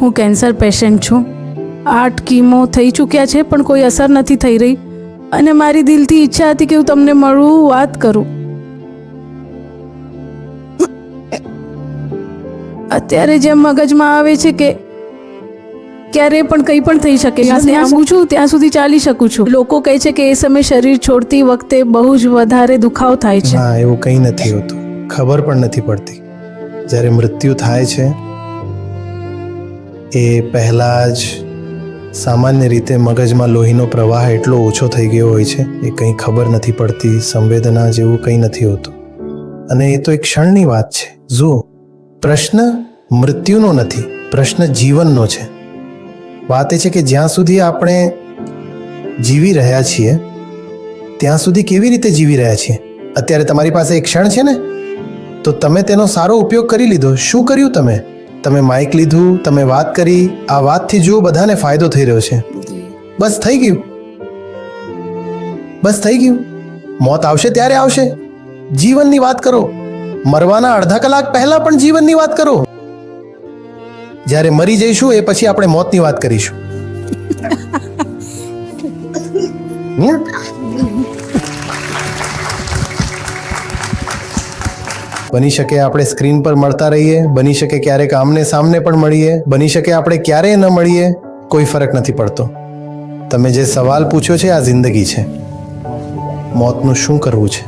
હું cancer patient છું. 8 chemo થઈ ચૂક્યા છે પણ કોઈ અસર નથી થઈ રહી અને મારી દિલથી ઈચ્છા હતી કે હું તમને મળું, વાત કરું. અત્યારે જેમ મગજમાં આવે છે કે ક્યારે પણ કંઈ પણ થઈ શકે. હું છું ત્યાં સુધી ચાલી શકું છું. લોકો કહે છે કે એ સમયે શરીર છોડતી વખતે બહુ જ વધારે દુખાવો થાય છે. ના, એવું કંઈ નથી હોતું. ખબર પણ નથી પડતી. જ્યારે મૃત્યુ થાય છે એ પહેલાં જ સામાન્ય રીતે મગજમાં લોહીનો પ્રવાહ એટલો ઓછો થઈ ગયો હોય છે, એ કંઈ ખબર નથી પડતી. સંવેદના જેવું કંઈ નથી હોતું. અને એ તો એક ક્ષણની વાત છે. જુઓ, પ્રશ્ન મૃત્યુનો નથી, પ્રશ્ન જીવનનો છે. વાત એ છે કે જ્યાં સુધી આપણે જીવી રહ્યા છીએ ત્યાં સુધી કેવી રીતે જીવી રહ્યા છીએ. અત્યારે તમારી પાસે એક ક્ષણ છે ને, તો તમે તેનો સારો ઉપયોગ કરી લીધો. શું કર્યું તમે? તમે માઇક લીધું, તમે વાત કરી. આ વાતથી જુઓ બધાને ફાયદો થઈ રહ્યો છે. બસ થઈ ગયું, બસ થઈ ગયું. મોત આવશે ત્યારે આવશે. જીવનની વાત કરો. મરવાના અડધા કલાક પહેલા પણ જીવનની વાત કરો. જ્યારે મરી જઈશું એ પછી આપણે મોતની વાત કરીશું. બની શકે આપણે સ્ક્રીન પર મળતા રહીએ, બની શકે ક્યારેક આમને સામને પણ મળીએ, બની શકે આપણે ક્યારેય ન મળીએ. કોઈ ફરક નથી પડતો. તમે જે સવાલ પૂછ્યો છે આ જિંદગી છે. મોતનું શું કરવું છે?